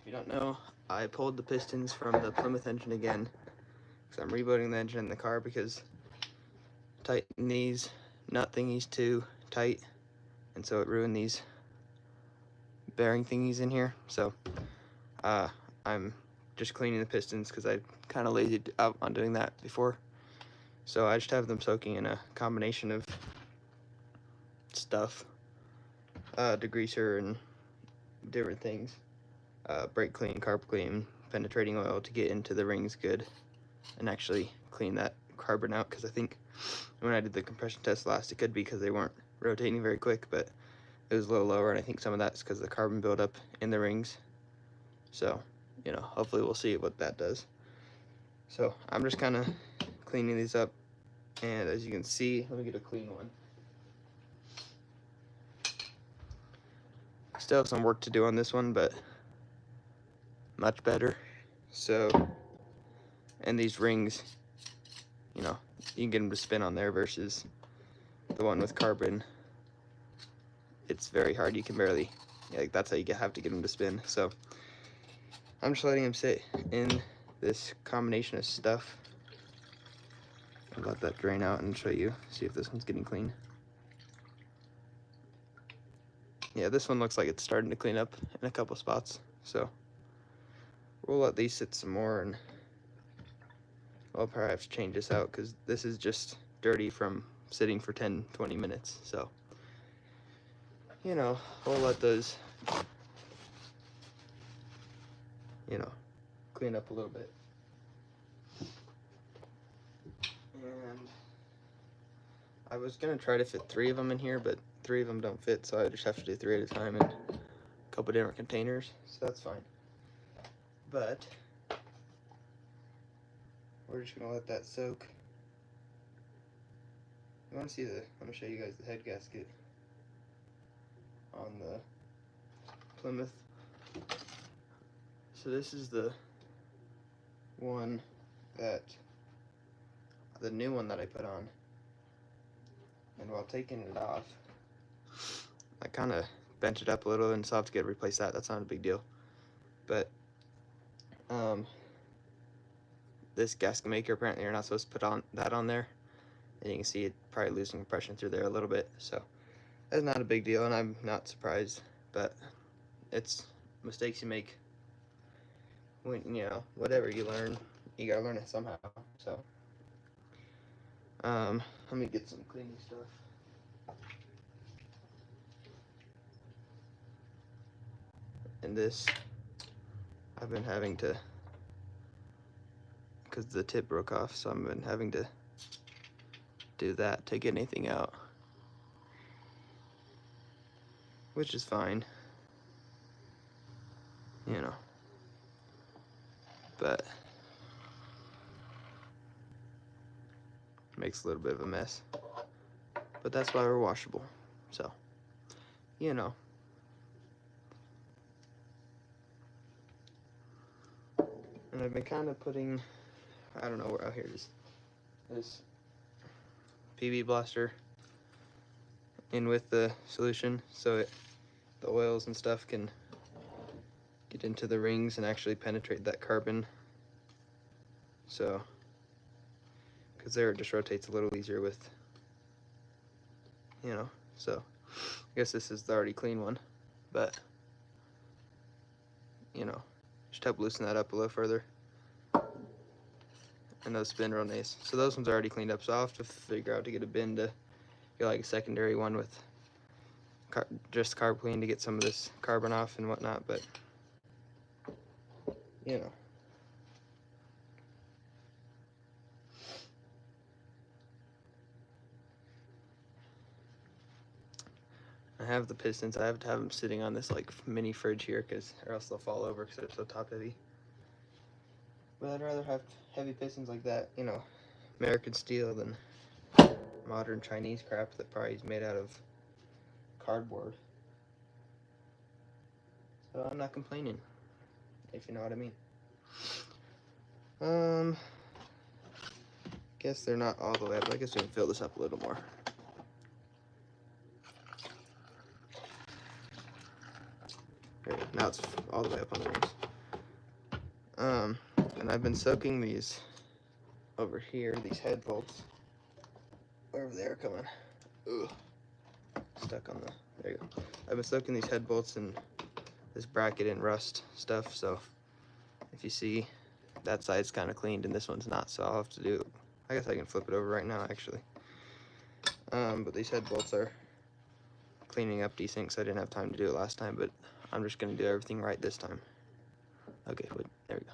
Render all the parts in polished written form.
you don't know, I pulled the pistons from the Plymouth engine again because I'm rebooting the engine in the car because tighten these nut thingies too tight, and so it ruined these bearing thingies in here. So I'm just cleaning the pistons because I kind of lazied out on doing that before. So I just have them soaking in a combination of stuff, degreaser and different things, brake clean, carb clean, penetrating oil to get into the rings good and actually clean that carbon out, because I think when I did the compression test last, it could be because they weren't rotating very quick, but it was a little lower, and I think some of that's because of the carbon buildup in the rings. So, you know, hopefully we'll see what that does. So I'm just kind of cleaning these up, and as you can see, let me get a clean one. Still have some work to do on this one, but much better. So, and these rings, you know, you can get them to spin on there versus the one with carbon. It's very hard. You can barely, like, that's how you have to get them to spin. So I'm just letting them sit in this combination of stuff. I'll let that drain out and show you, see if this one's getting clean. Yeah, this one looks like it's starting to clean up in a couple spots. So we'll let these sit some more, and I'll probably have to change this out because this is just dirty from sitting for 10-20 minutes. So, you know, we'll let those, you know, clean up a little bit. And I was gonna try to fit 3 of them in here, but 3 of them don't fit, so I just have to do 3 at a time in a couple different containers, so that's fine. But we're just gonna let that soak. You wanna see I'm gonna show you guys the head gasket on the Plymouth. So this is the one the new one that I put on. And while taking it off, I kind of bent it up a little, and so I have to get it replaced. That's not a big deal. But this gasket maker, apparently you're not supposed to put that on there. And you can see it probably losing compression through there a little bit. So that's not a big deal, and I'm not surprised. But it's mistakes you make when, you know, whatever you learn, you gotta learn it somehow. So let me get some cleaning stuff. And this, I've been having to, because the tip broke off, so I've been having to do that to get anything out, which is fine, you know, but makes a little bit of a mess, but that's why we're washable. So, you know, and I've been kind of putting, I don't know where, oh, here it is, this PB blaster in with the solution, so the oils and stuff can get into the rings and actually penetrate that carbon. So, because there it just rotates a little easier with, you know, so I guess this is the already clean one, but, you know, just help loosen that up a little further. And those spin real nice. So those ones are already cleaned up, so I'll have to figure out to get a bin to get like a secondary one with just carb clean to get some of this carbon off and whatnot, but, you know. I have the pistons. I have to have them sitting on this like mini fridge here, or else they'll fall over because they're so top heavy. But I'd rather have heavy pistons like that, you know, American steel, than modern Chinese crap that probably is made out of cardboard. So I'm not complaining, if you know what I mean. Guess they're not all the way up. I guess we can fill this up a little more. There, now it's all the way up on the rings. And I've been soaking these over here, these head bolts, wherever they are coming. Ugh. Stuck on the, there you go. I've been soaking these head bolts in this bracket and rust stuff, so if you see that side's kind of cleaned and this one's not, so I'll have to do, I guess I can flip it over right now actually. But these head bolts are cleaning up decent because I didn't have time to do it last time, but I'm just going to do everything right this time. Okay, wait, there we go.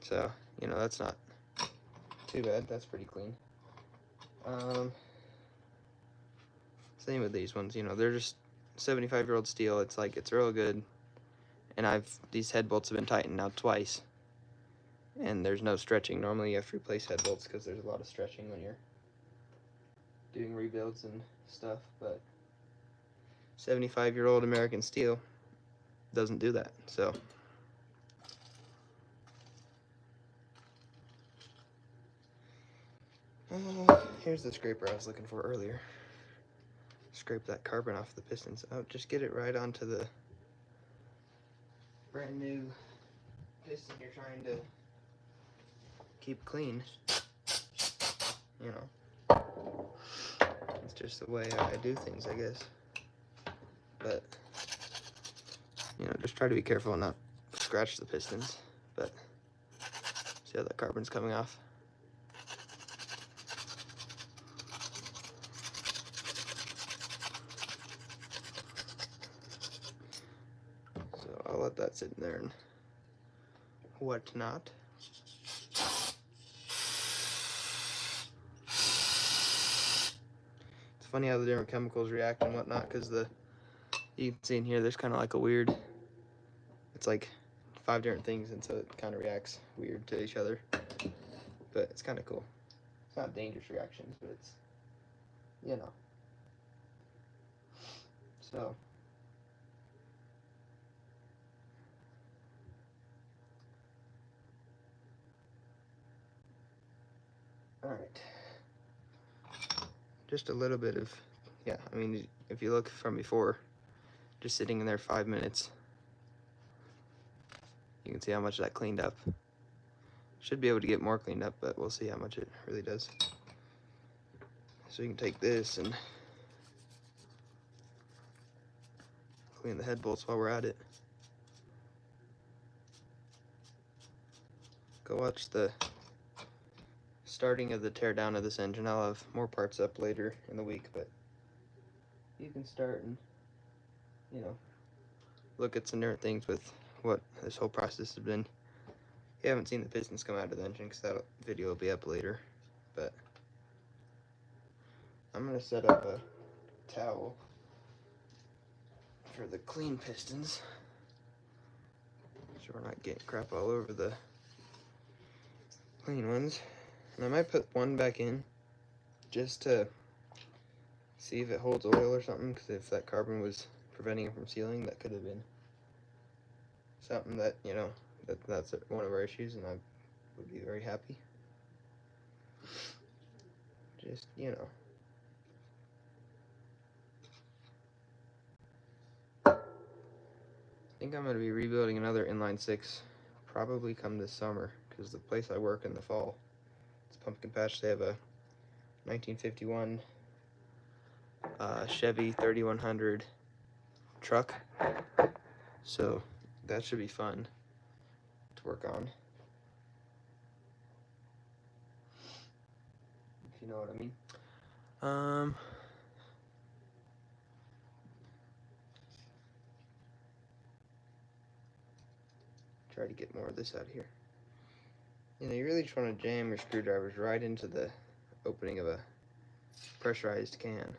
So, you know, that's not too bad, that's pretty clean. Same with these ones, you know, they're just 75-year-old steel. It's like, it's real good, and these head bolts have been tightened now twice, and there's no stretching. Normally you have to replace head bolts because there's a lot of stretching when you're doing rebuilds and stuff, but 75-year-old American steel doesn't do that. So here's the scraper I was looking for earlier. Scrape that carbon off the pistons. Oh, just get it right onto the brand new piston you're trying to keep clean. You know, it's just the way I do things, I guess. But you know, just try to be careful and not scratch the pistons. But see how that carbon's coming off? So I'll let that sit in there and whatnot. It's funny how the different chemicals react and whatnot, because you can see in here there's kind of like a weird, it's like 5 different things, and so it kind of reacts weird to each other, but it's kind of cool. It's not dangerous reactions, but it's, you know. So alright, just a little bit of, yeah, I mean, if you look from before, just sitting in there 5 minutes, you can see how much that cleaned up. Should be able to get more cleaned up, but we'll see how much it really does. So you can take this and clean the head bolts while we're at it. Go watch the starting of the tear down of this engine. I'll have more parts up later in the week, but you can start and, you know, look at some different things with what this whole process has been. You haven't seen the pistons come out of the engine because that video will be up later, but I'm going to set up a towel for the clean pistons so we're not getting crap all over the clean ones. And I might put one back in just to see if it holds oil or something, because if that carbon was preventing it from sealing, that could have been something that, you know, that's one of our issues, and I would be very happy. Just, you know. I think I'm going to be rebuilding another inline 6 probably come this summer, because the place I work in the fall, it's Pumpkin Patch. They have a 1951 Chevy 3100 truck, so that should be fun to work on, if you know what I mean. Try to get more of this out of here. You know, you really just want to jam your screwdrivers right into the opening of a pressurized can.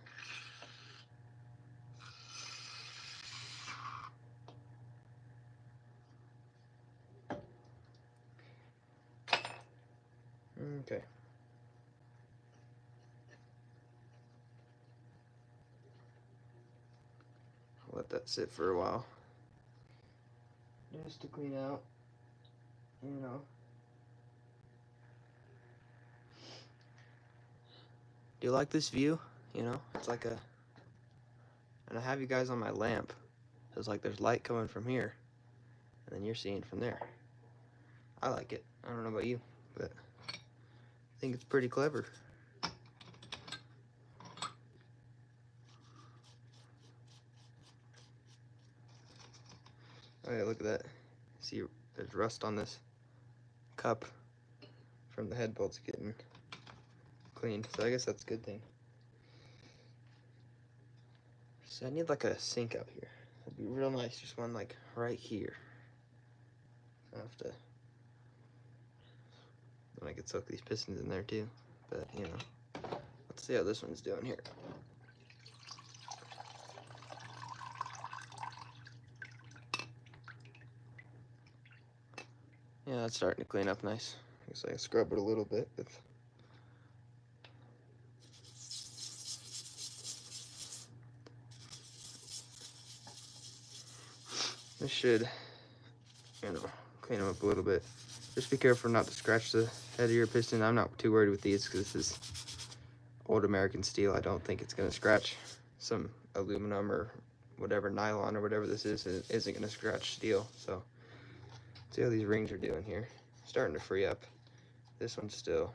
Okay. I'll let that sit for a while, just to clean out, you know. Do you like this view? You know, it's like a, and I have you guys on my lamp, so it's like there's light coming from here, and then you're seeing from there. I like it. I don't know about you, but I think it's pretty clever. Oh yeah, look at that. See, there's rust on this cup from the head bolts getting cleaned, so I guess that's a good thing. So I need like a sink out here. That'd be real nice, just one like right here. I have to, then I could soak these pistons in there too, but you know. Let's see how this one's doing here. Yeah, it's starting to clean up nice. I guess I can scrub it a little bit with. This should, you know, clean them up a little bit. Just be careful not to scratch the head of your piston. I'm not too worried with these because this is old American steel. I don't think it's going to scratch. Some aluminum or whatever, nylon or whatever this is, it isn't going to scratch steel. So, see how these rings are doing here. Starting to free up. This one's still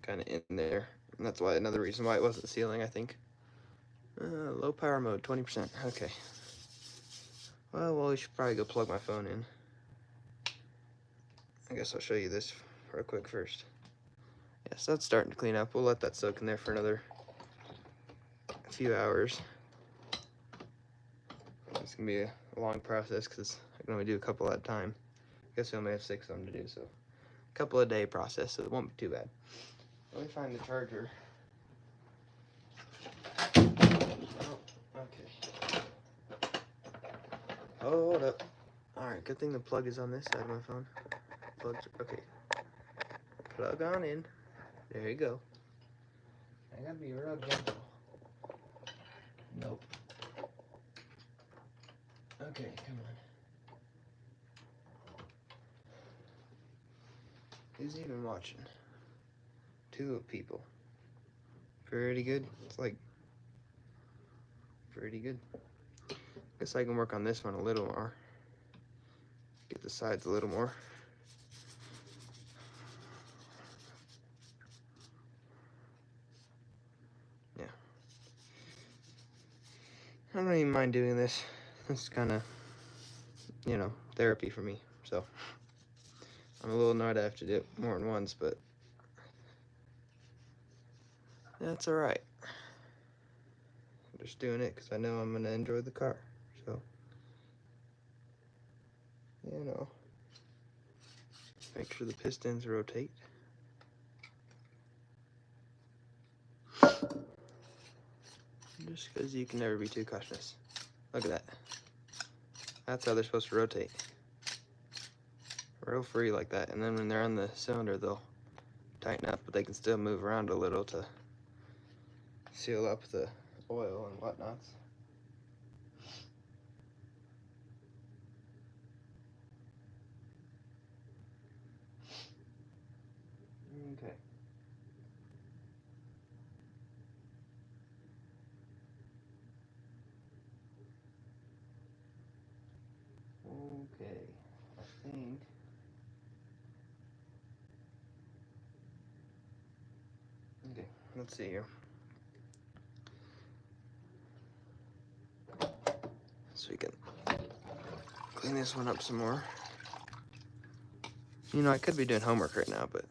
kind of in there. And that's why another reason why it wasn't sealing, I think. Low power mode, 20%. Okay. Well, we should probably go plug my phone in. I guess I'll show you this real quick first. Yeah, so that's starting to clean up. We'll let that soak in there for another few hours. It's gonna be a long process because I can only do a couple at a time. I guess we only have 6 of them to do, so a couple a day process, so it won't be too bad. Let me find the charger. Oh, okay. Hold up. Alright, good thing the plug is on this side of my phone. Plugs, okay. Plug on in. There you go. I gotta be real gentle. Nope. Okay, come on. Who's even watching? 2 people. Pretty good. It's like pretty good. Guess I can work on this one a little more. Get the sides a little more. Yeah. I don't even mind doing this. This is kind of, you know, therapy for me. So I'm a little annoyed I have to do it more than once, but that's all right. I'm just doing it because I know I'm gonna enjoy the car. So, you know, make sure the pistons rotate. Just because you can never be too cautious. Look at that. That's how they're supposed to rotate. Real free like that. And then when they're on the cylinder, they'll tighten up, but they can still move around a little to seal up the oil and whatnots. Okay. Okay. I think. Okay, let's see here. So we can clean this one up some more. You know, I could be doing homework right now, but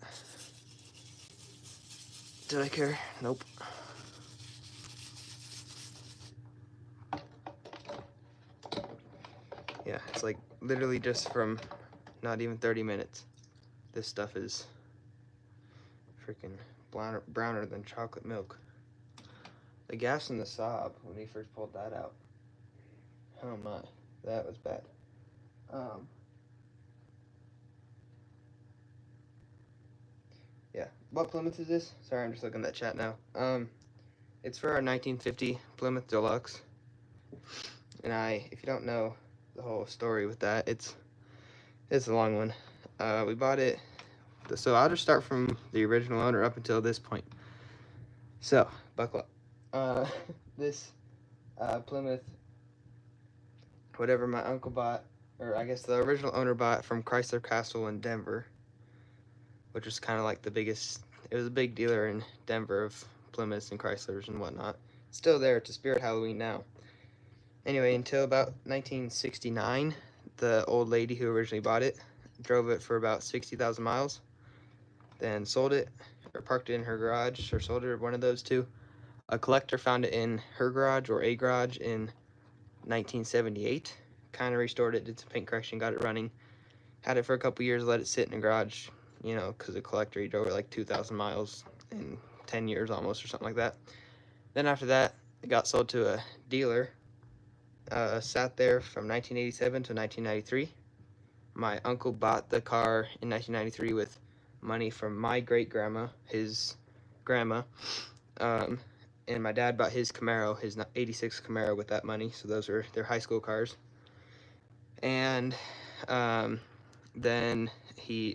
did I care? Nope. Yeah, it's like literally just from not even 30 minutes. This stuff is freaking browner than chocolate milk. The gas in the Saab, when we first pulled that out, oh my, that was bad. Yeah, what Plymouth is this? Sorry, I'm just looking at that chat now. It's for our 1950 Plymouth Deluxe. And if you don't know the whole story with that, it's a long one. We bought it, so I'll just start from the original owner up until this point. So, buckle up. This Plymouth, whatever my uncle bought, or I guess the original owner bought it from Chrysler Castle in Denver, which was kind of like the biggest, it was a big dealer in Denver of Plymouths and Chryslers and whatnot. Still there, it's a Spirit Halloween now. Anyway, until about 1969, the old lady who originally bought it drove it for about 60,000 miles, then sold it, or parked it in her garage, or sold it, or one of those two. A collector found it in her garage, or a garage, in 1978, kind of restored it, did some paint correction, got it running, had it for a couple years, let it sit in a garage, you know, because the collector, he drove it like 2,000 miles in 10 years almost, or something like that. Then after that, it got sold to a dealer, sat there from 1987 to 1993. My uncle bought the car in 1993 with money from my great-grandma, his grandma, and my dad bought his Camaro, his 86 Camaro, with that money, so those are their high school cars. And then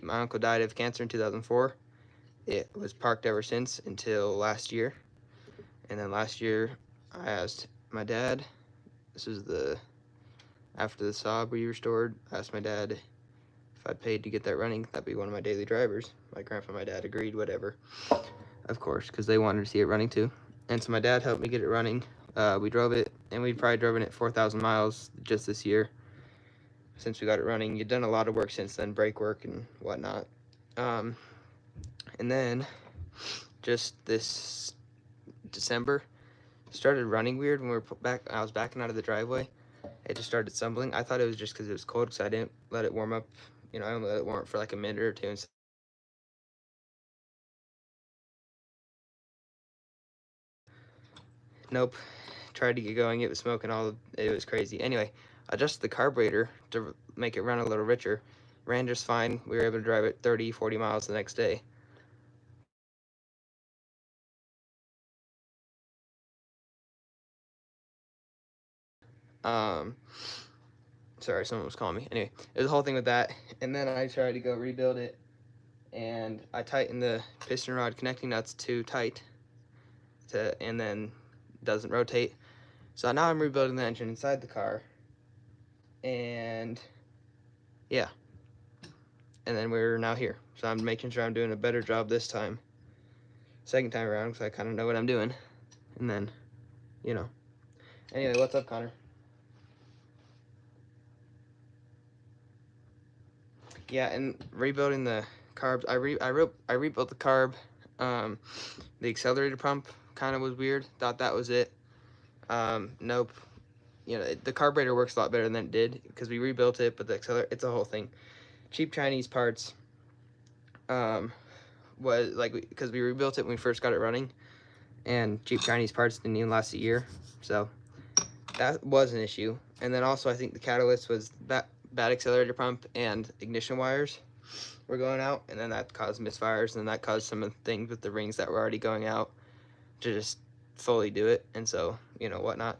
my uncle died of cancer in 2004. It was parked ever since until last year. And then last year, I asked my dad, this is after the Saab we restored, I asked my dad if I paid to get that running, that'd be one of my daily drivers. My grandpa and my dad agreed, whatever, of course, because they wanted to see it running too. And so my dad helped me get it running. We drove it, and we'd probably driven it 4,000 miles just this year since we got it running. You've done a lot of work since then, brake work and whatnot. And then just this December, started running weird when we were I was backing out of the driveway. It just started stumbling. I thought it was just because it was cold, because I didn't let it warm up. You know, I only let it warm up for like a minute or two. And nope. Tried to get going. It was smoking it was crazy. Anyway, adjusted the carburetor to make it run a little richer. Ran just fine. We were able to drive it 30, 40 miles the next day. Sorry, someone was calling me. Anyway, it was a whole thing with that. And then I tried to go rebuild it, and I tightened the piston rod connecting nuts too tight, and then doesn't rotate. So now I'm rebuilding the engine inside the car, and yeah. And then we're now here. So I'm making sure I'm doing a better job this time. Second time around, because I kind of know what I'm doing. And then, you know. Anyway, what's up, Connor? Yeah, and rebuilding the carbs. I rebuilt the carb. The accelerator pump kind of was weird. Thought that was it. Nope. You know, the carburetor works a lot better than it did because we rebuilt it, but the accelerator, it's a whole thing. Cheap Chinese parts. Was like, because we rebuilt it when we first got it running, and cheap Chinese parts didn't even last a year, so that was an issue. And then also I think the catalyst was bad accelerator pump, and ignition wires were going out, and then that caused misfires, and then that caused some of the things with the rings that were already going out to just fully do it, and so, you know, whatnot.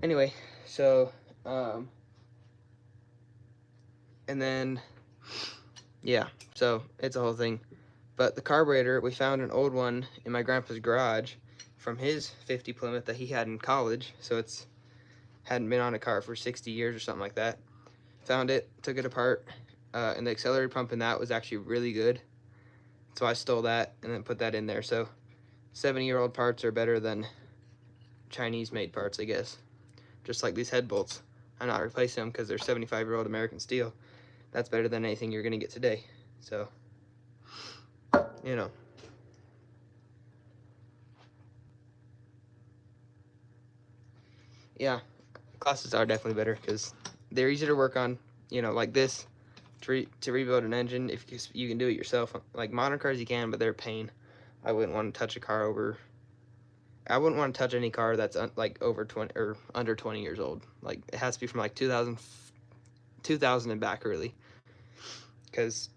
Anyway, so and then yeah, so it's a whole thing. But the carburetor, we found an old one in my grandpa's garage from his 50 Plymouth that he had in college, so it's hadn't been on a car for 60 years or something like that. Found it, took it apart, and the accelerator pump in that was actually really good. So I stole that and then put that in there. So 70-year-old parts are better than Chinese-made parts, I guess. Just like these head bolts. I'm not replacing them because they're 75-year-old American steel. That's better than anything you're going to get today. So, you know. Yeah, classes are definitely better because they're easier to work on. You know, like this, to rebuild an engine, if you can do it yourself. Like modern cars you can, but they're a pain. I wouldn't want to touch a car I wouldn't want to touch any car that's like over 20 or under 20 years old. Like it has to be from like 2000 and back, really. Because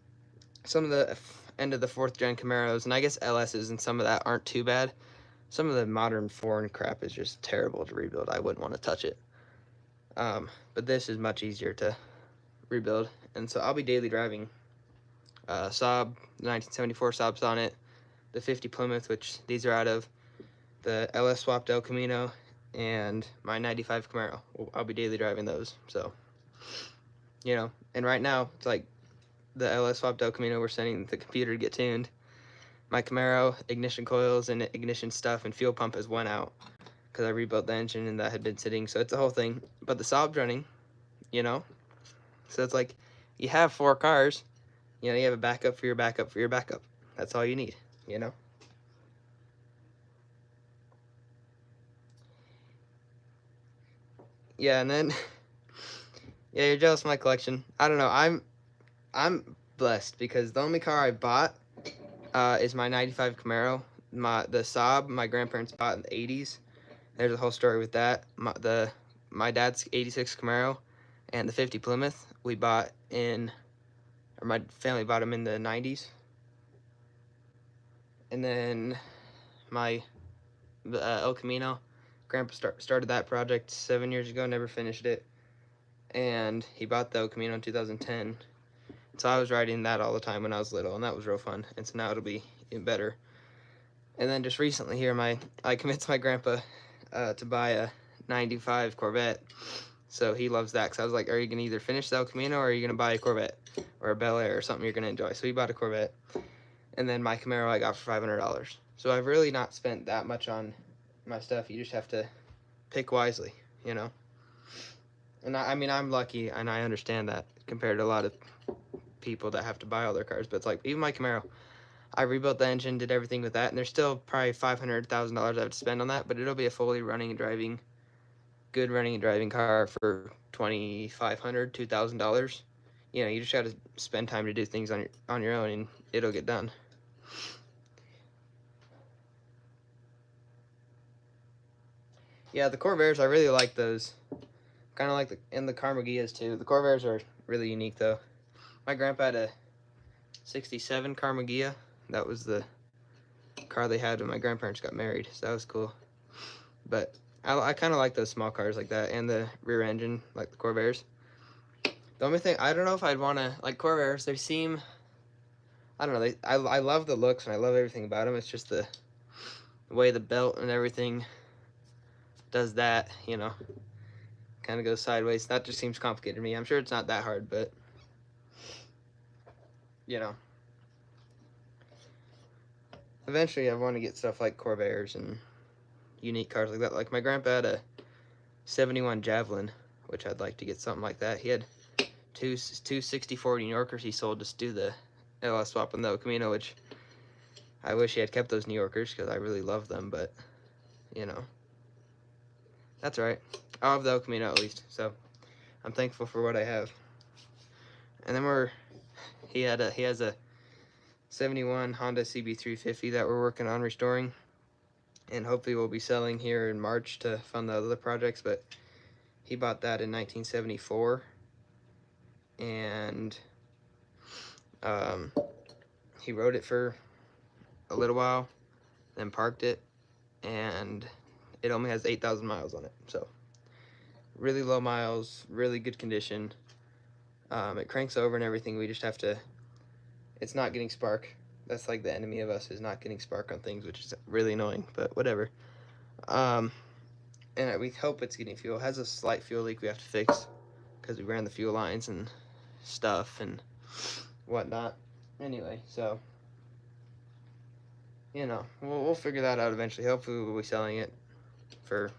some of the end of the 4th gen Camaros, and I guess LSs and some of that aren't too bad. Some of the modern foreign crap is just terrible to rebuild. I wouldn't want to touch it. But this is much easier to rebuild, and so I'll be daily driving Saab, the 1974 Saab's on it, the 50 Plymouth, which these are out of, the LS swapped El Camino, and my 95 Camaro. I'll be daily driving those, so you know. And right now, it's like the LS swapped El Camino, we're sending the computer to get tuned. My Camaro, ignition coils and ignition stuff and fuel pump has went out because I rebuilt the engine and that had been sitting. So it's a whole thing. But the Saab's running, you know. So it's like you have 4 cars, you know, you have a backup for your backup for your backup. That's all you need, you know. Yeah, and then yeah, you're jealous of my collection. I don't know. I'm blessed because the only car I bought is my '95 Camaro. The Saab my grandparents bought in the '80s. There's a whole story with that. My dad's '86 Camaro and the '50 Plymouth we bought in, or my family bought them in the '90s. And then my El Camino, Grandpa started that project 7 years ago, never finished it. And he bought the El Camino in 2010. So I was riding that all the time when I was little, and that was real fun. And so now it'll be even better. And then just recently here, I convinced my grandpa to buy a '95 Corvette. So he loves that. Because I was like, are you going to either finish the El Camino or are you going to buy a Corvette or a Bel Air or something you're going to enjoy? So he bought a Corvette. And then my Camaro I got for $500. So I've really not spent that much on my stuff. You just have to pick wisely, you know. And I mean, I'm lucky, and I understand that compared to a lot of people that have to buy all their cars. But it's like, even my Camaro, I rebuilt the engine, did everything with that, and there's still probably $500,000 I have to spend on that. But it'll be a fully good running and driving car for $2,500, $2,000. You know, you just got to spend time to do things on your own, and it'll get done. Yeah, the Corvairs, I really like those. Kind of like the Carmagias too. The Corvairs are really unique though. My grandpa had a '67 Carmagia. That was the car they had when my grandparents got married, so that was cool. But I kind of like those small cars like that, and the rear engine, like the Corvairs. The only thing, I don't know if I'd want to, like Corvairs, they seem, I don't know, I love the looks and I love everything about them. It's just the way the belt and everything does that, you know, kind of goes sideways. That just seems complicated to me. I'm sure it's not that hard, but, you know. Eventually I want to get stuff like Corvairs and unique cars like that. Like my grandpa had a '71 Javelin, which I'd like to get something like that. He had two 64 New Yorkers he sold to do the LS swap on the El Camino, which I wish he had kept those New Yorkers because I really love them, but, you know, that's all right. I'll have the El Camino at least, so I'm thankful for what I have. And then he has a '71 Honda CB350 that we're working on restoring, and hopefully we'll be selling here in March to fund the other projects. But he bought that in 1974, and he rode it for a little while, then parked it, and it only has 8,000 miles on it. So really low miles, really good condition. It cranks over and everything. We just have to, it's not getting spark. That's like the enemy of us, is not getting spark on things, which is really annoying, but whatever. And we hope it's getting fuel. It has a slight fuel leak we have to fix because we ran the fuel lines and stuff and whatnot. Anyway, so, you know, we'll figure that out eventually. Hopefully we'll be selling it for,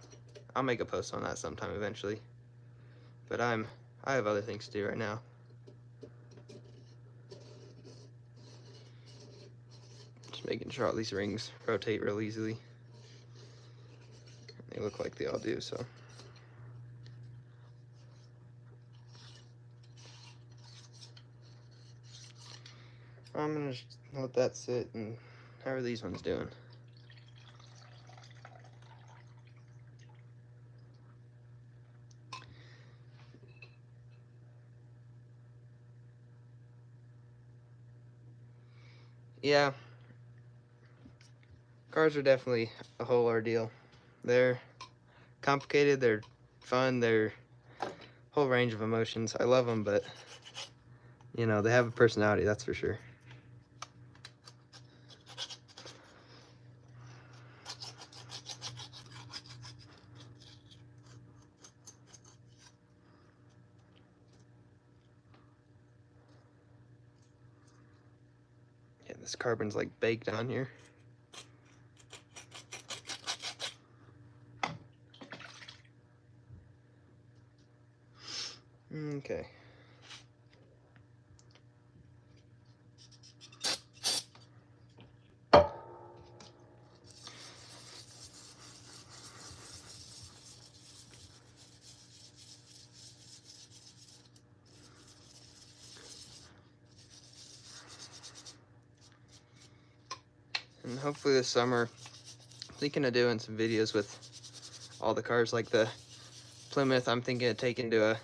I'll make a post on that sometime eventually. But I have other things to do right now. Just making sure all these rings rotate real easily. They look like they all do, so. I'm gonna just let that sit. And how are these ones doing? Yeah, cars are definitely a whole ordeal. They're complicated, they're fun, they're a whole range of emotions. I love them, but, you know, they have a personality, that's for sure. This carbon's like baked on here. Okay. And hopefully this summer, I'm thinking of doing some videos with all the cars, like the Plymouth. I'm thinking of taking to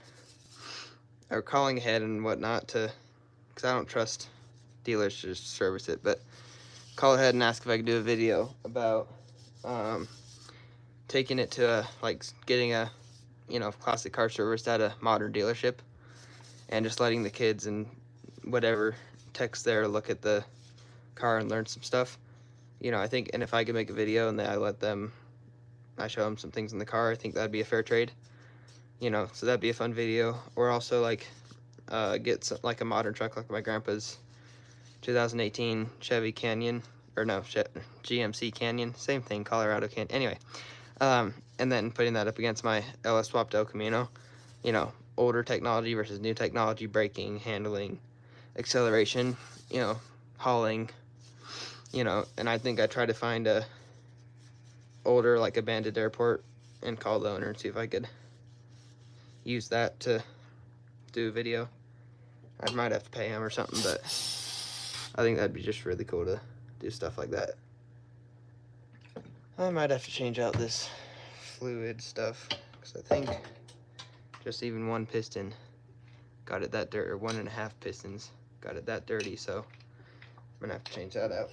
or calling ahead and whatnot to, because I don't trust dealers to just service it, but call ahead and ask if I could do a video about taking it to like getting a, you know, classic car serviced at a modern dealership, and just letting the kids and whatever techs there look at the car and learn some stuff. You know, I think, and if I could make a video and then I show them some things in the car, I think that'd be a fair trade. You know, so that'd be a fun video. Or also like get some, like a modern truck like my grandpa's 2018 Chevy Canyon, or no, GMC Canyon, same thing, Colorado Canyon. Anyway, and then putting that up against my LS swapped El Camino. You know, older technology versus new technology, braking, handling, acceleration, you know, hauling, you know. And I think I try to find a older, like, abandoned airport and call the owner and see if I could use that to do a video. I might have to pay him or something, but I think that'd be just really cool to do stuff like that. I might have to change out this fluid stuff, because I think just even one piston got it that dirty, or 1.5 pistons got it that dirty, so I'm gonna have to change that out.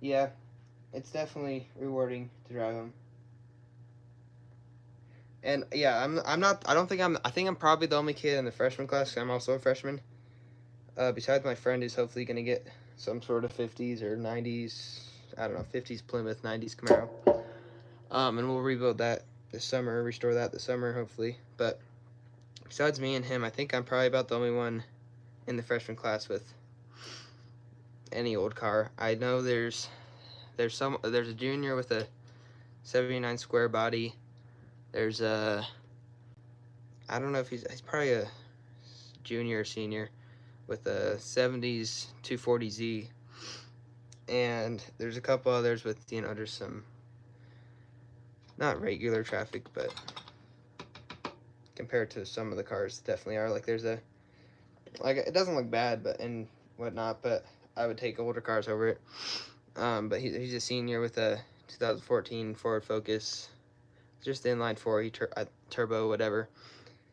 Yeah, it's definitely rewarding to drive them. And yeah, I think I'm probably the only kid in the freshman class, 'cause I'm also a freshman. Besides my friend who's hopefully gonna get some sort of 50s or 90s, I don't know, 50s Plymouth, 90s Camaro. And we'll rebuild that this summer, restore that this summer, hopefully. But besides me and him, I think I'm probably about the only one in the freshman class with any old car. I know there's a junior with a 79 square body. There's a, I don't know if he's probably a junior or senior with a 70s 240Z. And there's a couple others with, you know, there's some not regular traffic, but compared to some of the cars, definitely are. Like, there's a, like, it doesn't look bad, but and whatnot, but I would take older cars over it. But he's a senior with a 2014 Ford Focus, just inline 4, turbo, whatever.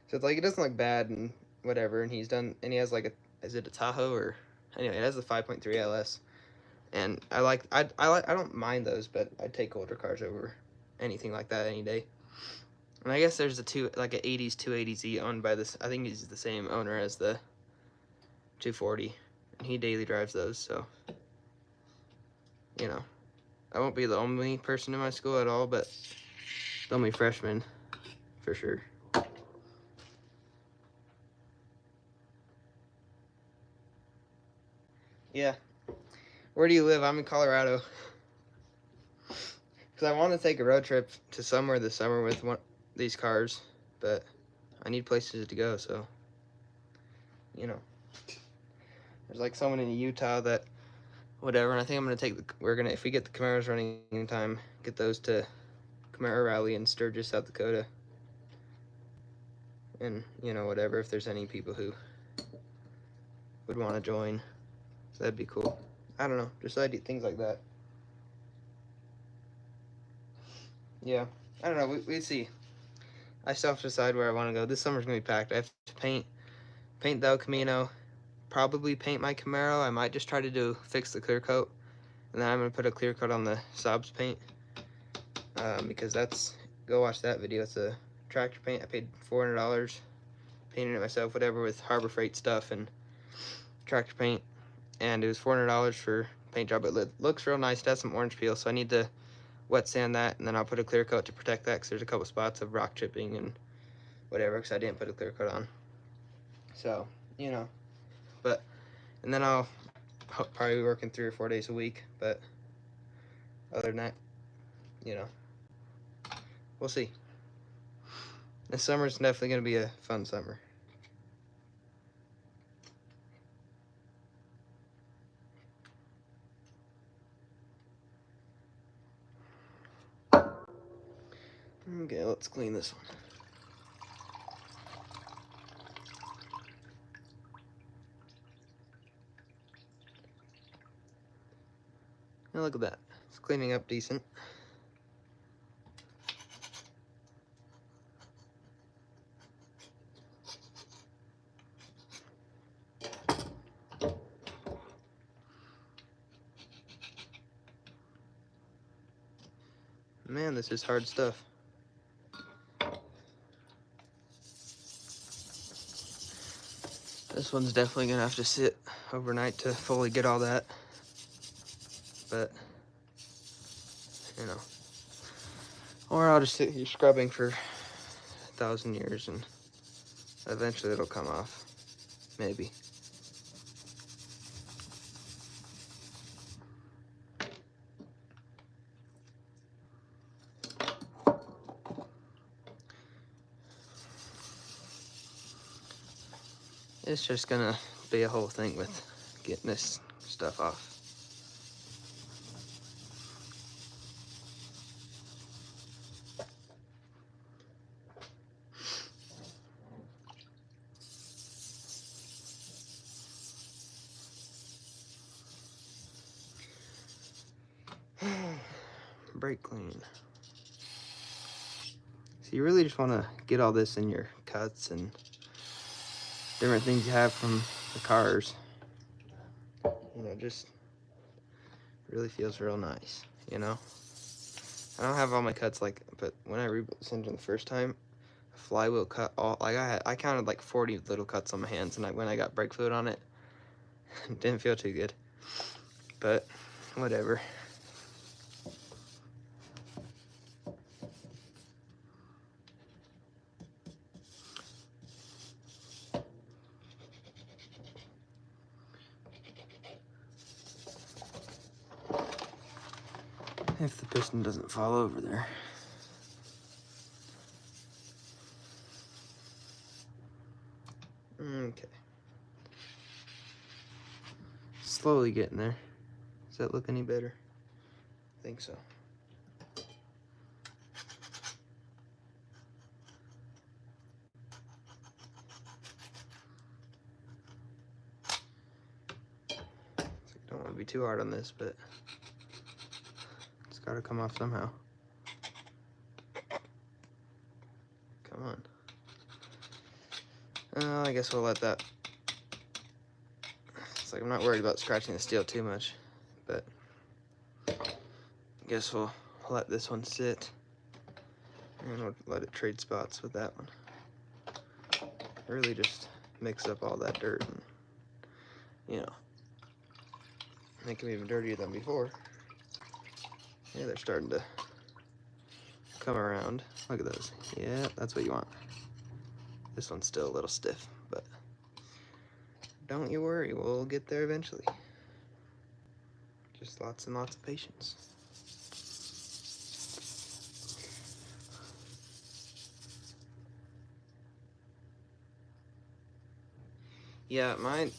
So it's like, it doesn't look bad and whatever. And he has like a, is it a Tahoe, or anyway, it has the 5.3 LS. And I don't mind those, but I'd take older cars over anything like that any day. And I guess there's like an 80s 280Z owned by this, I think he's the same owner as the 240, and he daily drives those, so, you know, I won't be the only person in my school at all, but the only freshman, for sure. Yeah. Where do you live? I'm in Colorado. Because I want to take a road trip to somewhere this summer with these cars, but I need places to go, so, you know. There's like someone in Utah that, whatever, and I think I'm going to if we get the Camaros running in time, get those to Camaro Rally in Sturgis, South Dakota. And, you know, whatever, if there's any people who would want to join, that'd be cool. I don't know, just things like that. Yeah, I don't know, we see. I still have to decide where I want to go. This summer's going to be packed. I have to paint the El Camino, probably paint my Camaro. I might just try to fix the clear coat, and then I'm going to put a clear coat on the Saab's paint, because go watch that video. It's a tractor paint. I paid $400, painted it myself, whatever, with Harbor Freight stuff and tractor paint, and it was $400 for paint job. It looks real nice. It has some orange peel, so I need to wet sand that, and then I'll put a clear coat to protect that, because there's a couple spots of rock chipping and whatever, because I didn't put a clear coat on. So, you know, But, and then I'll probably be working 3 or 4 days a week. But other than that, you know, we'll see. This summer's definitely going to be a fun summer. Okay, let's clean this one. Now look at that. It's cleaning up decent. Man, this is hard stuff. This one's definitely gonna have to sit overnight to fully get all that. But, you know. Or I'll just sit here scrubbing for 1,000 years and eventually it'll come off. Maybe. It's just gonna be a whole thing with getting this stuff off. Brake clean. So you really just want to get all this in your cuts and different things you have from the cars. You know, just really feels real nice, you know? I don't have all my cuts like, but when I rebuilt this engine the first time, flywheel cut all, like I counted like 40 little cuts on my hands, and when I got brake fluid on it, it didn't feel too good. But whatever. If the piston doesn't fall over there. Okay. Slowly getting there. Does that look any better? I think so. Don't want to be too hard on this, but it's got to come off somehow. Come on. I guess we'll let that. It's like I'm not worried about scratching the steel too much, but I guess we'll let this one sit and we'll let it trade spots with that one. Really just mix up all that dirt and, you know, make them even dirtier than before. Yeah, they're starting to come around. Look at those. Yeah, that's what you want. This one's still a little stiff, but don't you worry, we'll get there eventually. Just lots and lots of patience. Yeah, mine,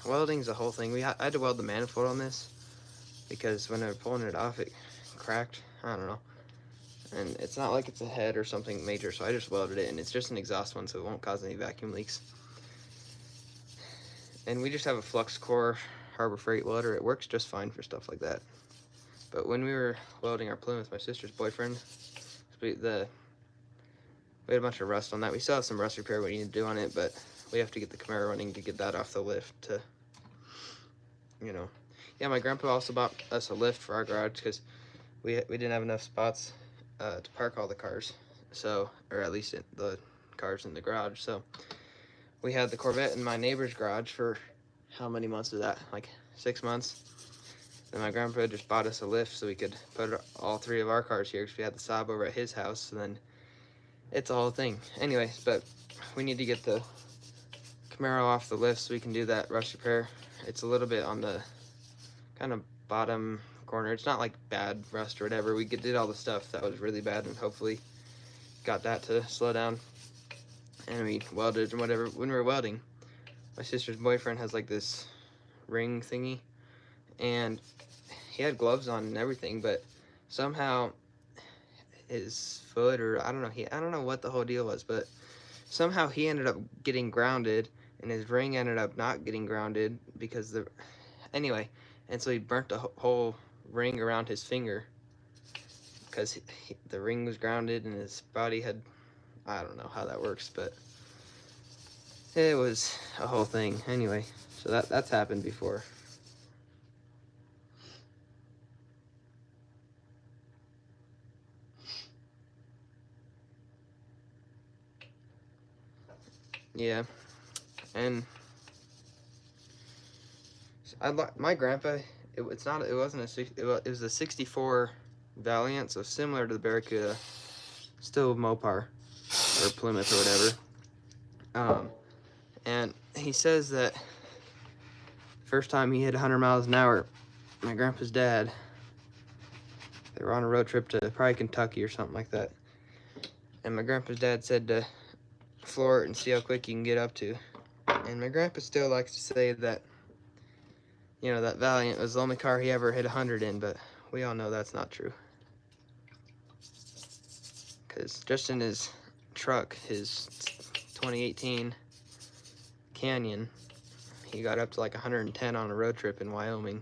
welding's a whole thing. I had to weld the manifold on this because when I was pulling it off, it cracked. I don't know. And it's not like it's a head or something major, so I just welded it, and it's just an exhaust one, so it won't cause any vacuum leaks. And we just have a flux core Harbor Freight welder. It works just fine for stuff like that. But when we were welding our Plymouth, my sister's boyfriend, we had a bunch of rust on that. We still have some rust repair we need to do on it, but we have to get the Camaro running to get that off the lift to, you know. Yeah, my grandpa also bought us a lift for our garage because we didn't have enough spots to park all the cars, so, or at least the cars in the garage. So we had the Corvette in my neighbor's garage for how many months was that? Like 6 months. Then my grandpa just bought us a lift so we could put all 3 of our cars here because we had the Saab over at his house. And then it's a whole thing. Anyways, but we need to get the Camaro off the lift so we can do that rust repair. It's a little bit on the kind of bottom corner. It's not like bad rust or whatever. We did all the stuff that was really bad and hopefully got that to slow down. And we welded and whatever. When we were welding, my sister's boyfriend has like this ring thingy, and he had gloves on and everything, but somehow his foot, or I don't know what the whole deal was, but somehow he ended up getting grounded and his ring ended up not getting grounded because anyway, and so he burnt the whole ring around his finger because the ring was grounded and his body had, I don't know how that works, but it was a whole thing. Anyway, so that's happened before. Yeah, and my grandpa. It wasn't a 60. It was a '64 Valiant, so similar to the Barracuda, still Mopar or Plymouth or whatever. And he says that first time he hit 100 miles an hour, my grandpa's dad, they were on a road trip to probably Kentucky or something like that, and my grandpa's dad said to floor it and see how quick you can get up to. And my grandpa still likes to say that, you know, that Valiant was the only car he ever hit 100 in, but we all know that's not true. Because just in his truck, his 2018 Canyon, he got up to like 110 on a road trip in Wyoming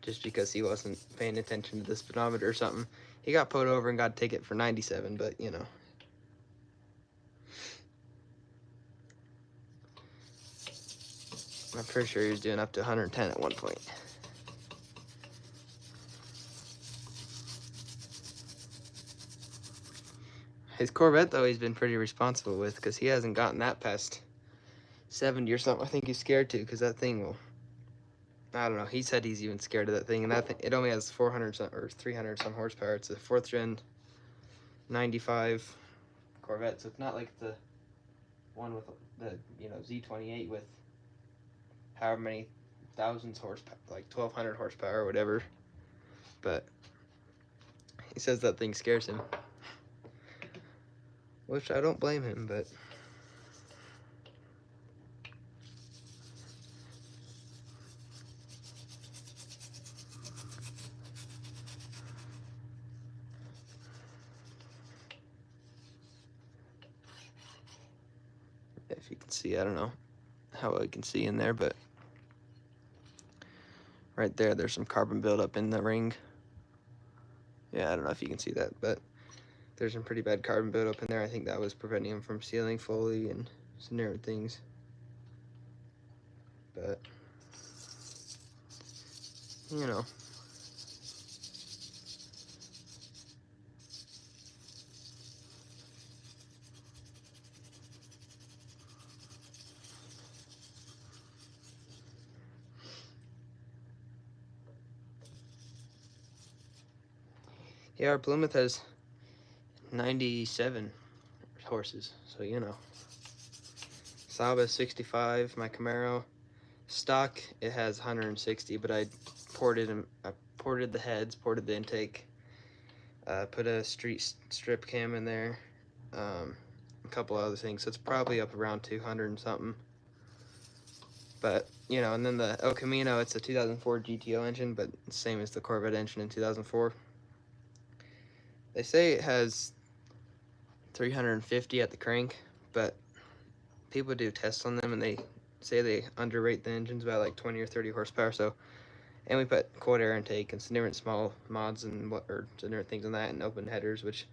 just because he wasn't paying attention to the speedometer or something. He got pulled over and got a ticket for 97, but you know. I'm pretty sure he was doing up to 110 at one point. His Corvette, though, he's been pretty responsible with because he hasn't gotten that past 70 or something. I think he's scared to because that thing will, I don't know. He said he's even scared of that thing, and that thing, it only has 400 some, or 300 some horsepower. It's a 4th gen 95 Corvette, so it's not like the one with the, you know, Z28 with however many thousands horsepower, like 1,200 horsepower or whatever. But he says that thing scares him, which I don't blame him, but if you can see, I don't know how well you can see in there, but right there, there's some carbon buildup in the ring. Yeah, I don't know if you can see that, but there's some pretty bad carbon buildup in there. I think that was preventing him from sealing fully and some different things. But, you know. Yeah, our Plymouth has 97 horses, so you know. Saba 65, my Camaro. Stock, it has 160, but I ported the heads, ported the intake, put a street strip cam in there, a couple other things, so it's probably up around 200 and something. But, you know, and then the El Camino, it's a 2004 GTO engine, but same as the Corvette engine in 2004. They say it has 350 at the crank, but people do tests on them and they say they underrate the engines by like 20 or 30 horsepower. So, and we put cold air intake and some different small mods and some different things on that, and open headers, which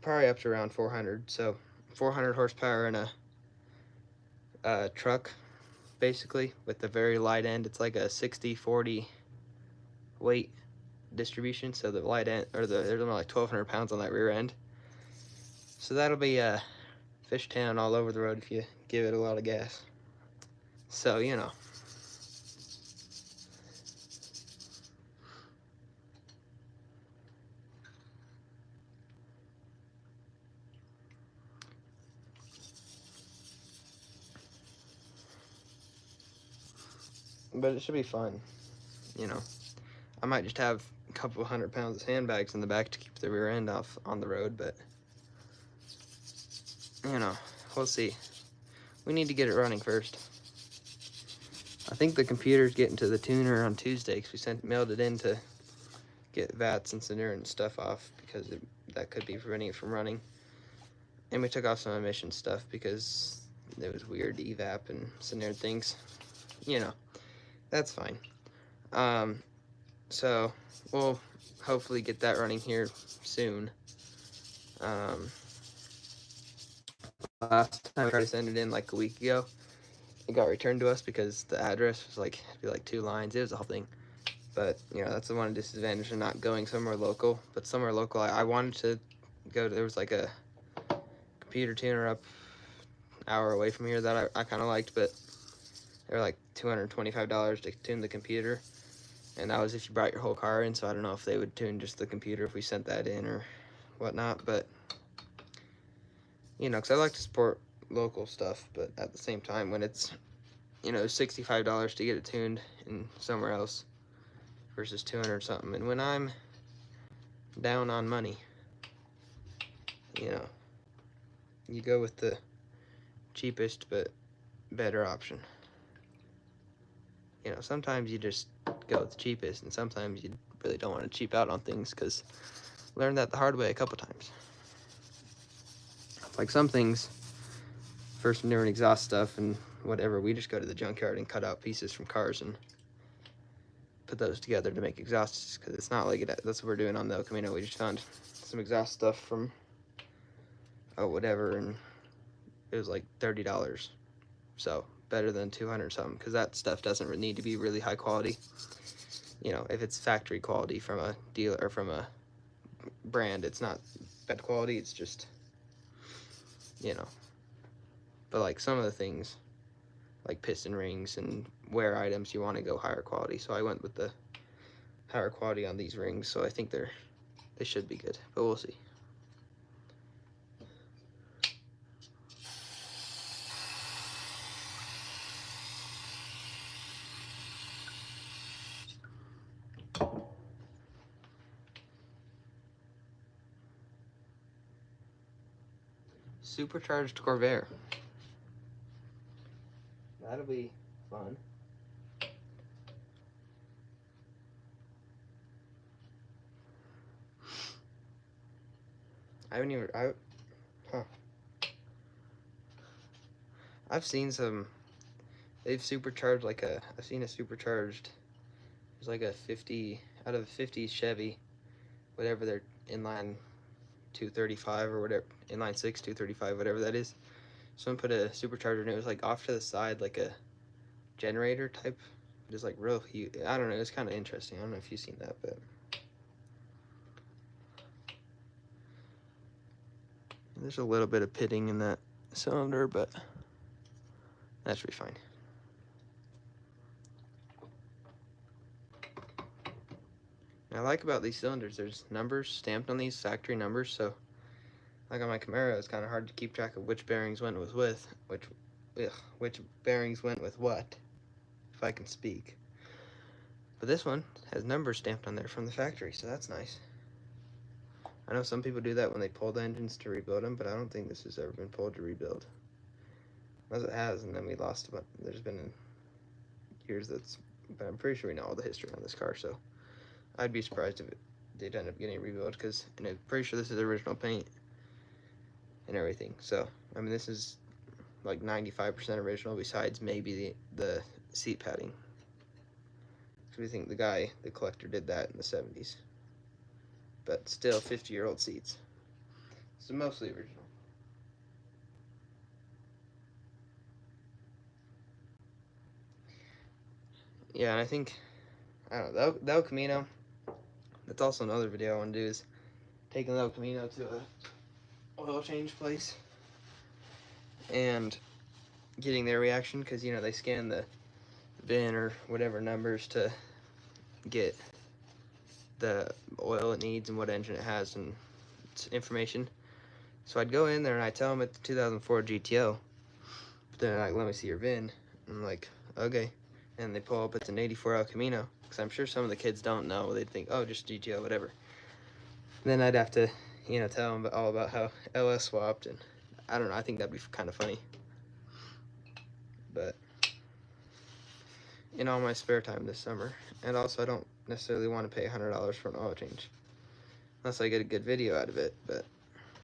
probably up to around 400. So 400 horsepower in a truck, basically, with the very light end. It's like a 60-40 weight distribution, so the light end, or there's only like 1,200 pounds on that rear end. So that'll be fish town all over the road if you give it a lot of gas. So, you know. but it should be fun, you know. I might just have a couple 100 pounds of sandbags in the back to keep the rear end off on the road, but, you know, we'll see. We need to get it running first. I think the computer's getting to the tuner on Tuesday because we mailed it in to get VATs and Scenario and stuff off because that could be preventing it from running. And we took off some emission stuff because it was weird evap and Scenario things. You know, that's fine. So we'll hopefully get that running here soon. Last time we tried to send it in like a week ago, it got returned to us because the address was like, it'd be like 2 lines. It was a whole thing. But, you know, that's the one disadvantage of not going somewhere local. But somewhere local, I wanted to go to, there was like a computer tuner up an hour away from here that I kind of liked, but they were like $225 to tune the computer. And that was if you brought your whole car in, so I don't know if they would tune just the computer if we sent that in or whatnot. But, you know, because I like to support local stuff, but at the same time, when it's, you know, $65 to get it tuned in somewhere else versus 200 something, and when I'm down on money, you know, you go with the cheapest but better option. You know, sometimes you just go with the cheapest, and sometimes you really don't want to cheap out on things, because I learned that the hard way a couple times. Like some things, first when doing exhaust stuff and whatever, we just go to the junkyard and cut out pieces from cars and put those together to make exhausts, because it's not like it, that's what we're doing on the El Camino. We just found some exhaust stuff from whatever, and it was like $30, so better than 200 something, because that stuff doesn't need to be really high quality. You know, if it's factory quality from a dealer or from a brand, it's not bad quality, it's just, you know. But like some of the things, like piston rings and wear items, you want to go higher quality, so I went with the higher quality on these rings, so I think they should be good, but we'll see. Supercharged Corvair. That'll be fun. I've seen some, they've supercharged like I've seen a supercharged, it's like a 50, out of a 50s Chevy, whatever their inline 235 or whatever, inline 6, 235, whatever that is. Someone put a supercharger and it was like off to the side, like a generator type, just like real huge. I don't know, it's kind of interesting. I don't know if you've seen that, but there's a little bit of pitting in that cylinder, but that should be fine. And I like about these cylinders, there's numbers stamped on these, factory numbers, so like on my Camaro, it's kind of hard to keep track of which bearings went with which bearings went with what, if I can speak. But this one has numbers stamped on there from the factory, so that's nice. I know some people do that when they pull the engines to rebuild them, but I don't think this has ever been pulled to rebuild. Unless it has, and then we lost a bunch. There's been years but I'm pretty sure we know all the history on this car, so I'd be surprised if it did end up getting rebuilt, because I'm pretty sure this is original paint and everything. So, I mean, this is like 95% original, besides maybe the seat padding. So we think the collector did that in the 70s. But still 50-year-old seats. So mostly original. Yeah, and I think, I don't know, the El Camino, that's also another video I want to do, is taking the El Camino to a oil change place and getting their reaction, because, you know, they scan the VIN or whatever numbers to get the oil it needs and what engine it has and information. So I'd go in there and I tell them it's the 2004 GTO, but then they're like, let me see your VIN. I'm like, okay. and they pull up it's an 84 El Camino, because I'm sure some of the kids don't know. They'd think, oh, just GTO, whatever. Then I'd have to, you know, tell them all about how LS swapped, and I don't know, I think that'd be kind of funny. But in all my spare time this summer, and also I don't necessarily want to pay $100 for an oil change, unless I get a good video out of it, but